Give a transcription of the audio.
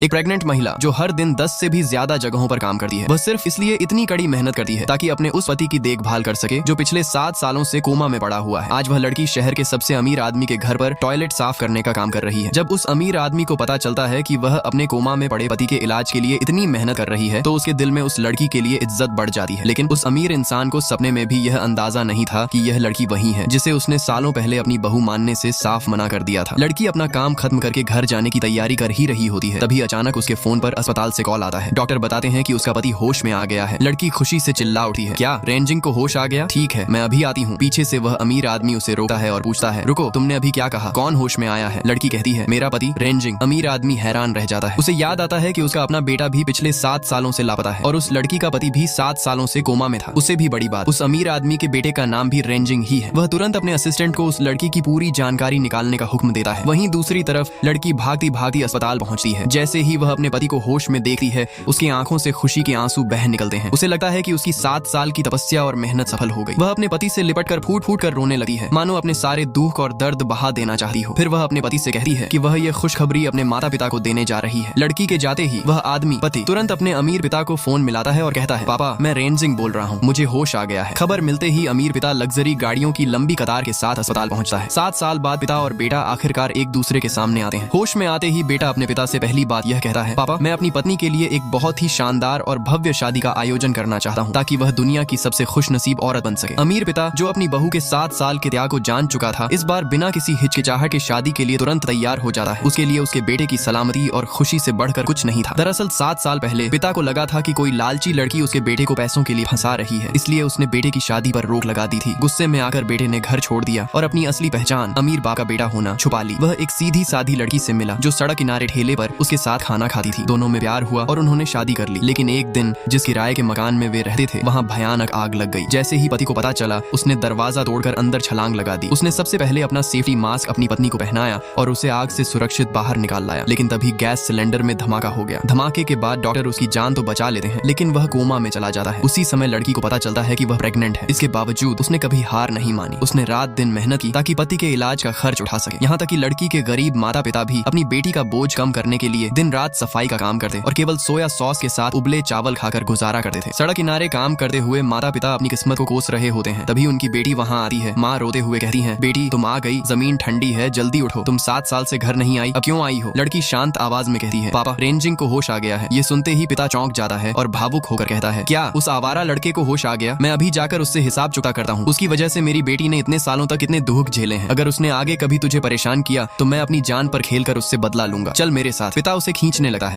एक प्रेग्नेंट महिला जो हर दिन 10 से भी ज्यादा जगहों पर काम करती है, वह सिर्फ इसलिए इतनी कड़ी मेहनत करती है ताकि अपने उस पति की देखभाल कर सके जो पिछले 7 सालों से कोमा में पड़ा हुआ है। आज वह लड़की शहर के सबसे अमीर आदमी के घर पर टॉयलेट साफ करने का काम कर रही है। जब उस अमीर आदमी को पता चलता है कि वह अपने कोमा में पड़े पति के इलाज के लिए इतनी मेहनत कर रही है तो उसके दिल में उस लड़की के लिए इज्जत बढ़ जाती है। लेकिन उस अमीर इंसान को सपने में भी यह अंदाजा नहीं था कि यह लड़की वही है जिसे उसने सालों पहले अपनी बहू मानने से साफ मना कर दिया था। लड़की अपना काम खत्म करके घर जाने की तैयारी कर ही रही होती है, तभी अचानक उसके फोन पर अस्पताल से कॉल आता है। डॉक्टर बताते हैं कि उसका पति होश में आ गया है। लड़की खुशी से चिल्ला उठी है, क्या रेंजिंग को होश आ गया? ठीक है, मैं अभी आती हूँ। पीछे से वह अमीर आदमी उसे रोकता है और पूछता है, रुको, तुमने अभी क्या कहा? कौन होश में आया है? लड़की कहती है, मेरा पति रेंजिंग। अमीर आदमी हैरान रह जाता है। उसे याद आता है कि उसका अपना बेटा भी पिछले 7 सालों से लापता है और उस लड़की का पति भी 7 सालों से कोमा में था। उससे भी बड़ी बात, उस अमीर आदमी के बेटे का नाम भी रेंजिंग ही है। वह तुरंत अपने असिस्टेंट को उस लड़की की पूरी जानकारी निकालने का हुक्म देता है। वहीं दूसरी तरफ लड़की भागती भागती अस्पताल पहुंचती है। जैसे ही वह अपने पति को होश में देखती है, उसकी आंखों से खुशी के आंसू बह निकलते हैं। उसे लगता है कि उसकी 7 साल की तपस्या और मेहनत सफल हो गई। वह अपने पति से लिपट कर फूट फूट कर रोने लगी है, मानो अपने सारे दुख और दर्द बहा देना चाहती हो। फिर वह अपने पति से कहती है कि वह यह खुशखबरी अपने माता पिता को देने जा रही है। लड़की के जाते ही वह आदमी पति तुरंत अपने अमीर पिता को फोन मिलाता है और कहता है, पापा, मैं रेंजिंग बोल रहा हूँ, मुझे होश आ गया है। खबर मिलते ही अमीर पिता लग्जरी गाड़ियों की लंबी कतार के साथ अस्पताल पहुंचता है। 7 साल बाद पिता और बेटा आखिरकार एक दूसरे के सामने आते हैं। होश में आते ही बेटा अपने पिता से पहली बात यह कहता है, पापा, मैं अपनी पत्नी के लिए एक बहुत ही शानदार और भव्य शादी का आयोजन करना चाहता हूँ ताकि वह दुनिया की सबसे खुशनसीब औरत बन सके। अमीर पिता जो अपनी बहू के 7 साल के त्याग को जान चुका था, इस बार बिना किसी हिचकिचाहट के शादी के लिए तुरंत तैयार हो जाता है। उसके लिए उसके बेटे की सलामती और खुशी से बढ़कर कुछ नहीं था। दरअसल 7 साल पहले पिता को लगा था कि कोई लालची लड़की उसके बेटे को पैसों के लिए फंसा रही है, इसलिए उसने बेटे की शादी पर रोक लगा दी थी। गुस्से में आकर बेटे ने घर छोड़ दिया और अपनी असली पहचान अमीर बाप का बेटा होना छुपा ली। वह एक सीधी साधी लड़की से मिला जो सड़क किनारे ठेले पर उसके साथ खाना खाती थी। दोनों में प्यार हुआ और उन्होंने शादी कर ली। लेकिन एक दिन जिस किराए के मकान में वे रहते थे, वहाँ भयानक आग लग गई। जैसे ही पति को पता चला, उसने दरवाजा तोड़कर अंदर छलांग लगा दी। उसने सबसे पहले अपना सेफ्टी मास्क अपनी पत्नी को पहनाया और उसे आग से सुरक्षित बाहर निकाल लाया। लेकिन तभी गैस सिलेंडर में धमाका हो गया। धमाके के बाद डॉक्टर उसकी जान तो बचा लेते हैं, लेकिन वह कोमा में चला जाता है। उसी समय लड़की को पता चलता है कि वह प्रेग्नेंट है। इसके बावजूद उसने कभी हार नहीं मानी। उसने रात दिन मेहनत की ताकि पति के इलाज का खर्च उठा सके। यहाँ तक कि लड़की के गरीब माता पिता भी अपनी बेटी का बोझ कम करने के लिए दिन रात सफाई का काम करते और केवल सोया सॉस के साथ उबले चावल खाकर गुजारा करते थे। सड़क किनारे काम करते हुए माता पिता अपनी किस्मत को कोस रहे होते हैं। तभी उनकी बेटी वहाँ आती है। माँ रोते हुए कहती है, बेटी, तुम आ गई, जमीन ठंडी है, जल्दी उठो। तुम 7 साल से घर नहीं आई, अब क्यों आई हो? लड़की शांत आवाज में कहती है, पापा, रेंजिंग को होश आ गया है। ये सुनते ही पिता चौंक जाता है और भावुक होकर कहता है, क्या उस आवारा लड़के को होश आ गया? मैं अभी जाकर उससे हिसाब चुका करता हूँ। उसकी वजह से मेरी बेटी ने इतने सालों तक इतने दुख झेले हैं। अगर उसने आगे कभी तुझे परेशान किया तो मैं अपनी जान पर खेलकर उससे बदला लूंगा। चल मेरे साथ। पिता उसे खींचने लगा है।